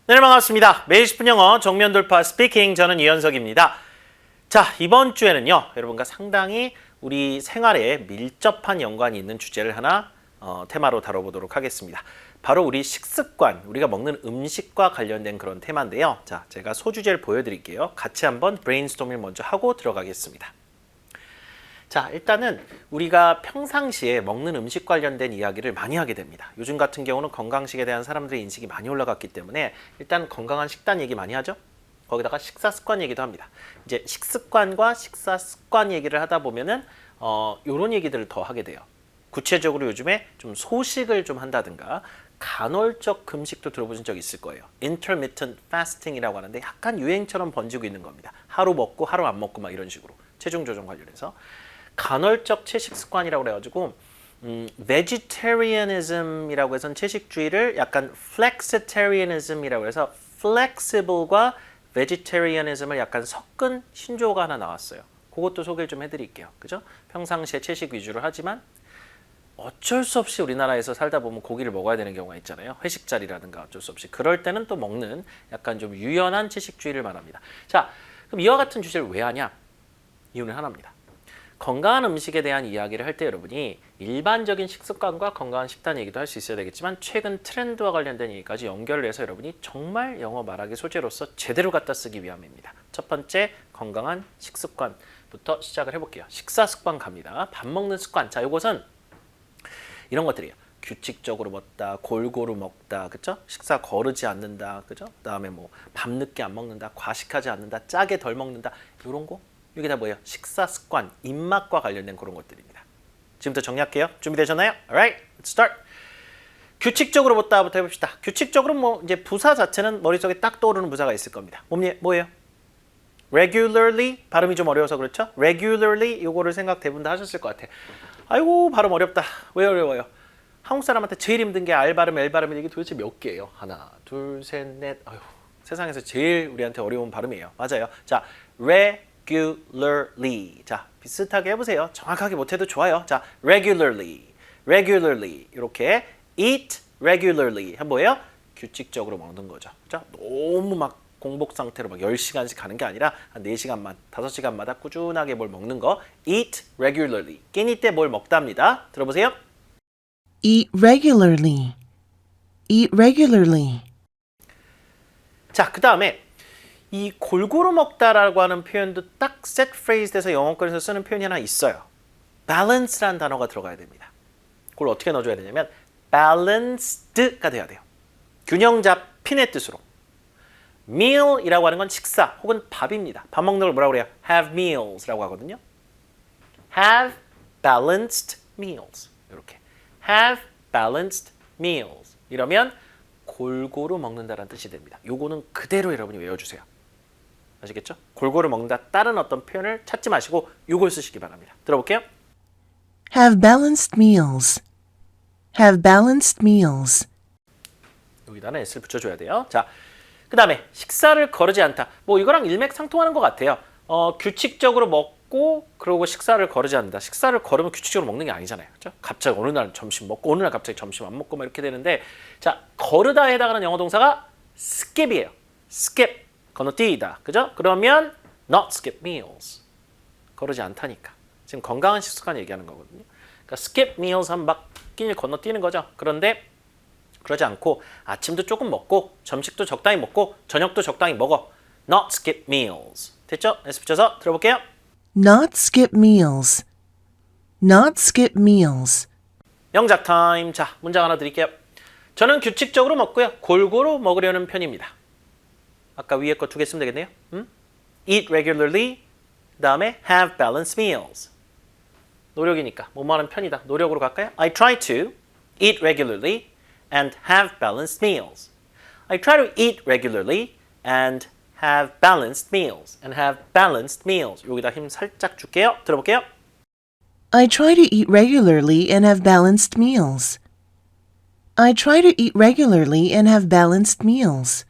네, 반갑습니다. 매일 10분 영어 정면 돌파 스피킹, 저는 이현석입니다. 자, 이번 주에는요, 여러분과 상당히 우리 생활에 밀접한 연관이 있는 주제를 하나 테마로 다뤄보도록 하겠습니다. 바로 우리 식습관, 우리가 먹는 음식과 관련된 그런 테마인데요. 자, 제가 소주제를 보여드릴게요. 같이 한번 브레인스토밍을 먼저 하고 들어가겠습니다. 자, 일단은 우리가 평상시에 먹는 음식 관련된 이야기를 많이 하게 됩니다. 요즘 같은 경우는 건강식에 대한 사람들의 인식이 많이 올라갔기 때문에 일단 건강한 식단 얘기 많이 하죠. 거기다가 식사 습관 얘기도 합니다. 이제 식습관과 식사 습관 얘기를 하다 보면은 요런 얘기들을 더 하게 돼요. 구체적으로 요즘에 좀 소식을 좀 한다든가 간헐적 금식도 들어보신 적 있을 거예요. Intermittent fasting이라고 하는데 약간 유행처럼 번지고 있는 겁니다. 하루 먹고 하루 안 먹고 막 이런 식으로 체중 조정 관련해서 간헐적 채식 습관이라고 그래가지고 vegetarianism이라고 해서 채식주의를 약간 flexitarianism이라고 해서 flexible과 vegetarianism을 약간 섞은 신조어가 하나 나왔어요. 그것도 소개를 좀 해드릴게요. 그죠? 평상시에 채식 위주로 하지만 어쩔 수 없이 우리나라에서 살다 보면 고기를 먹어야 되는 경우가 있잖아요. 회식 자리라든가 어쩔 수 없이. 그럴 때는 또 먹는 약간 좀 유연한 채식주의를 말합니다. 자, 그럼 이와 같은 주제를 왜 하냐? 이유는 하나입니다. 건강한 음식에 대한 이야기를 할 때 여러분이 일반적인 식습관과 건강한 식단 얘기도 할 수 있어야 되겠지만 최근 트렌드와 관련된 얘기까지 연결을 해서 여러분이 정말 영어 말하기 소재로서 제대로 갖다 쓰기 위함입니다. 첫 번째, 건강한 식습관부터 시작을 해볼게요. 식사 습관 갑니다. 밥 먹는 습관. 자, 이것은 이런 것들이에요. 규칙적으로 먹다, 골고루 먹다, 그쵸? 식사 거르지 않는다, 그죠? 그다음에 뭐 밤늦게 안 먹는다, 과식하지 않는다, 짜게 덜 먹는다, 이런 거. 이게 다 뭐예요? 식사 습관, 입맛과 관련된 그런 것들입니다. 지금부터 정리할게요. 준비되셨나요? Alright, let's start. 규칙적으로 먹다부터 해봅시다. 규칙적으로 뭐 이제 부사 자체는 머릿속에 딱 떠오르는 부사가 있을 겁니다. 뭐예요? regularly, 발음이 좀 어려워서 그렇죠? regularly 이거를 생각 대부분 다 하셨을 것 같아. 아이고 발음 어렵다. 왜 어려워요? 한국 사람한테 제일 힘든 게 R 발음, L 발음이 이게 도대체 몇 개예요? 하나, 둘, 셋, 넷. 아유, 세상에서 제일 우리한테 어려운 발음이에요. 맞아요. 자, regularly. 자, 비슷하게 해보세요. 정확하게 못해도 좋아요. 자, regularly, regularly 이렇게 eat regularly 한 뭐예요? 규칙적으로 먹는 거죠. 그죠? 너무 막 공복 상태로 막 10시간씩 가는 게 아니라 한 4시간만, 5시간마다 꾸준하게 뭘 먹는 거 eat regularly. 끼니 때 뭘 먹답니다. 들어보세요. Eat regularly. Eat regularly. 자, 그 다음에 이 골고루 먹다라고 하는 표현도 딱 set phrase 돼서 영어권에서 쓰는 표현이 하나 있어요. balance라는 단어가 들어가야 됩니다. 그걸 어떻게 넣어줘야 되냐면 balanced가 돼야 돼요. 균형 잡힌의 뜻으로. meal이라고 하는 건 식사 혹은 밥입니다. 밥 먹는 걸 뭐라고 그래요? have meals라고 하거든요. have balanced meals. 이렇게. have balanced meals. 이러면 골고루 먹는다라는 뜻이 됩니다. 요거는 그대로 여러분이 외워주세요. 아시겠죠? 골고루 먹는다. 다른 어떤 표현을 찾지 마시고 요걸 쓰시기 바랍니다. 들어볼게요. Have balanced meals. Have balanced meals. 여기다는 S를 붙여줘야 돼요. 자, 그 다음에 식사를 거르지 않다. 뭐 이거랑 일맥상통하는 것 같아요. 규칙적으로 먹고 그러고 식사를 거르지 않는다. 식사를 거르면 규칙적으로 먹는 게 아니잖아요. 그렇죠? 갑자기 어느 날 점심 먹고 어느 날 갑자기 점심 안 먹고 막 이렇게 되는데 자, 거르다에 해당하는 영어 동사가 skip이에요. skip. 건너뛰다. 그죠? 그러면 not skip meals. 거르지 않다니까. 지금 건강한 식습관 얘기하는 거거든요. 그러니까 skip meals 하면 막 끼니 건너뛰는 거죠. 그런데 그러지 않고 아침도 조금 먹고 점심도 적당히 먹고 저녁도 적당히 먹어. not skip meals. 됐죠? S 붙여서 들어볼게요. Not skip meals. Not skip meals. 영작 타임. 자, 문장 하나 드릴게요. 저는 규칙적으로 먹고요. 골고루 먹으려는 편입니다. 아까 위에 거 2개 쓰면 되겠네요. Eat regularly. 그 다음에 have balanced meals. 노력이니까 뭐뭐 하는 편이다. 노력으로 갈까요? I try to eat regularly and have balanced meals. I try to eat regularly and have balanced meals. And have balanced meals. 여기다 힘 살짝 줄게요. 들어볼게요. I try to eat regularly and have balanced meals. I try to eat regularly and have balanced meals.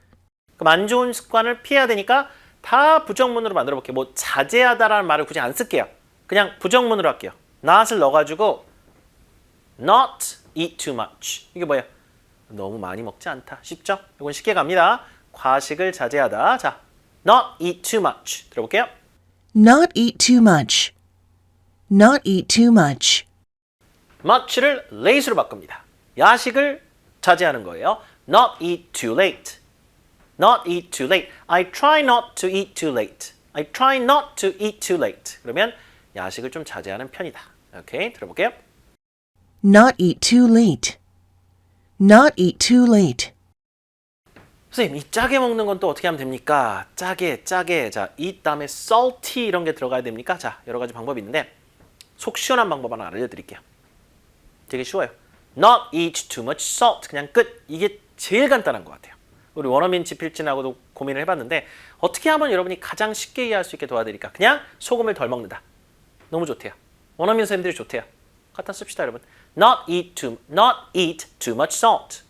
그럼 안 좋은 습관을 피해야 되니까 다 부정문으로 만들어 볼게요. 뭐 자제하다라는 말을 굳이 안 쓸게요. 그냥 부정문으로 할게요. not을 넣어가지고 not eat too much. 이게 뭐예요? 너무 많이 먹지 않다. 쉽죠? 이건 쉽게 갑니다. 과식을 자제하다. 자, not eat too much. 들어볼게요. Not eat too much. Not eat too much. much를 late로 바꿉니다. 야식을 자제하는 거예요. Not eat too late. Not eat too late. I try not to eat too late. I try not to eat too late. 그러면 야식을 좀 자제하는 편이다. 오케이, 들어볼게요. Not eat too late. Not eat too late. 선생님, 이 짜게 먹는 건 또 어떻게 하면 됩니까? 짜게. 자, eat 다음에 salty 이런 게 들어가야 됩니까? 자, 여러 가지 방법이 있는데 속 시원한 방법 하나 알려드릴게요. 되게 쉬워요. Not eat too much salt. 그냥 끝. 이게 제일 간단한 것 같아요. 우리 원어민 지필진하고도 고민을 해봤는데 어떻게 하면 여러분이 가장 쉽게 이해할 수 있게 도와드릴까? 그냥 소금을 덜 먹는다. 너무 좋대요. 원어민 선생님들이 좋대요. 갖다 씁시다, 여러분. Not eat too much salt.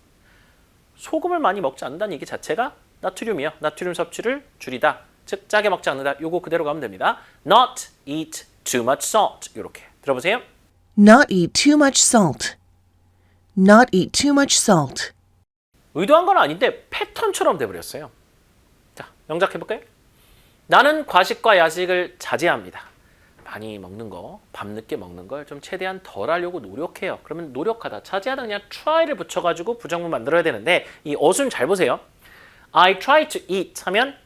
소금을 많이 먹지 않는다는 얘기 자체가 나트륨이요. 나트륨 섭취를 줄이다. 즉 짜게 먹지 않는다. 요거 그대로 가면 됩니다. Not eat too much salt. 이렇게 들어보세요. Not eat too much salt. Not eat too much salt. 의도한 건 아닌데 패턴처럼 돼버렸어요. 자, 영작해볼까요? 나는 과식과 야식을 자제합니다. 많이 먹는 거, 밤늦게 먹는 걸 좀 최대한 덜 하려고 노력해요. 그러면 노력하다, 자제하다 그냥 try를 붙여가지고 부정문 만들어야 되는데 이 어순 잘 보세요. I try to eat 하면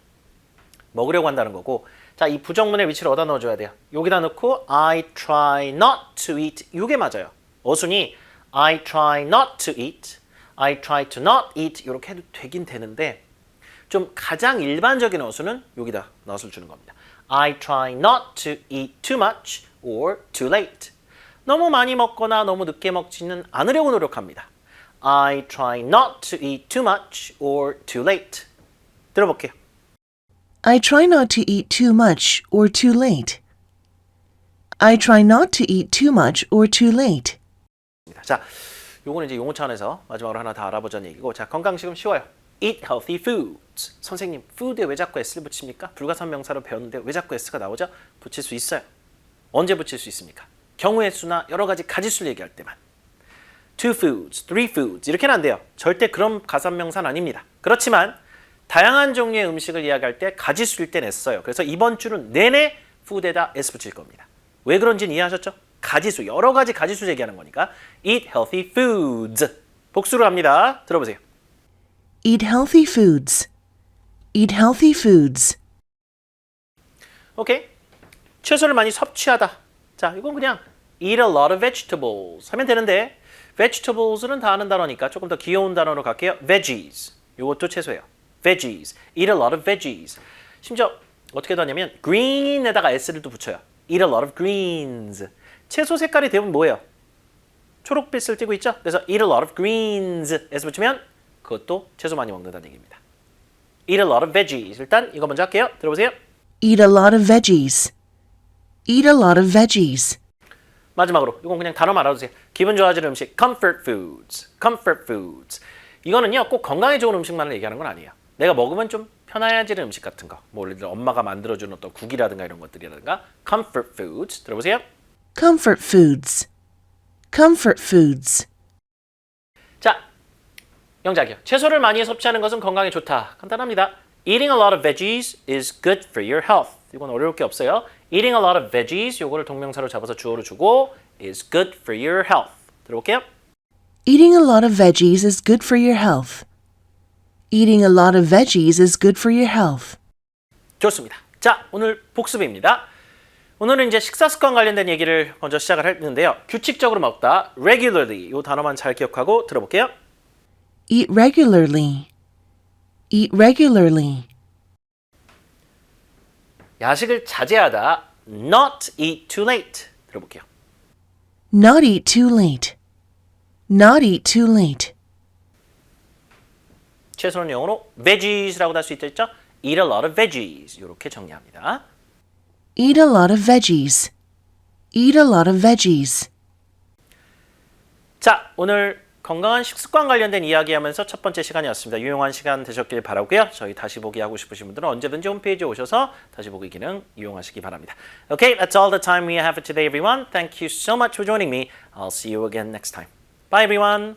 먹으려고 한다는 거고 자, 이 부정문의 위치를 어디다 넣어줘야 돼요? 여기다 넣고 I try not to eat 이게 맞아요. 어순이 I try not to eat, I try to not eat 이렇게 해도 되긴 되는데 좀 가장 일반적인 어순은 여기다 넛을 주는 겁니다. I try not to eat too much or too late. 너무 많이 먹거나 너무 늦게 먹지는 않으려고 노력합니다. I try not to eat too much or too late. 들어볼게요. I try not to eat too much or too late. I try not to eat too much or too late. 자, 요거는 이제 용어 차원에서 마지막으로 하나 다 알아보자는 얘기고 자, 건강식은 쉬워요. Eat healthy foods. 선생님, food에 왜 자꾸 s를 붙입니까? 불가산명사로 배웠는데 왜 자꾸 s가 나오죠? 붙일 수 있어요. 언제 붙일 수 있습니까? 경우의 수나 여러 가지 가지수를 얘기할 때만. Two foods, three foods 이렇게는 안 돼요. 절대 그런 가산명사는 아닙니다. 그렇지만 다양한 종류의 음식을 이야기할 때 가지수일 땐 s 써요. 그래서 이번 주는 내내 food에다 s 붙일 겁니다. 왜 그런지는 이해하셨죠? 가지수, 여러 가지 가지수 얘기하는 거니까 Eat healthy foods. 복수로 합니다. 들어보세요. Eat healthy foods. Eat healthy foods. 오케이. 채소를 많이 섭취하다. 자, 이건 그냥 eat a lot of vegetables 하면 되는데 vegetables는 다 아는 단어니까 조금 더 귀여운 단어로 갈게요. veggies. 이것도 채소예요. veggies. Eat a lot of veggies. 심지어 어떻게 하냐면 green에다가 s를 또 붙여요. Eat a lot of greens. 채소 색깔이 대부분 뭐예요? 초록빛을 띠고 있죠? 그래서 eat a lot of greens. s 붙이면 그것도 채소 많이 먹는다는 얘기입니다. Eat a lot of veggies. 일단 이거 먼저 할게요. 들어보세요. Eat a lot of veggies. Eat a lot of veggies. 마지막으로 이건 그냥 단어만 알아두세요. 기분 좋아지는 음식 comfort foods. comfort foods. 이거는요 꼭 건강에 좋은 음식만을 얘기하는 건 아니에요. 내가 먹으면 좀 편해지는 음식 같은 거. 뭐 예를 들어 엄마가 만들어주는 어떤 국이라든가 이런 것들이라든가 comfort foods. 들어보세요. Comfort foods. Comfort foods. 자, 영작이요. 채소를 많이 섭취하는 것은 건강에 좋다. 간단합니다. Eating a lot of veggies is good for your health. 이건 어려울 게 없어요. Eating a lot of veggies, 요거를 동명사로 잡아서 주어로 주고 is good for your health. 들어볼게요. Eating a lot of veggies is good for your health. Eating a lot of veggies is good for your health. 좋습니다. 자, 오늘 복습입니다. 오늘은 이제 식사 습관 관련된 얘기를 먼저 시작을 했는데요. 규칙적으로 먹다, regularly, 이 단어만 잘 기억하고 들어볼게요. Eat regularly. Eat regularly. 야식을 자제하다, not eat too late. 들어볼게요. Not eat too late. Not eat too late. 채소는 영어로 veggies라고 할 수 있죠? Eat a lot of veggies. 이렇게 정리합니다. Eat a lot of veggies. Eat a lot of veggies. 자, 오늘 건강한 식습관 관련된 이야기하면서 첫 번째 시간이었습니다. 유용한 시간 되셨길 바라고요. 저희 다시 보기 하고 싶으신 분들은 언제든지 홈페이지에 오셔서 다시 보기 기능 이용하시기 바랍니다. Okay, that's all the time we have for today, everyone. Thank you so much for joining me. I'll see you again next time. Bye, everyone.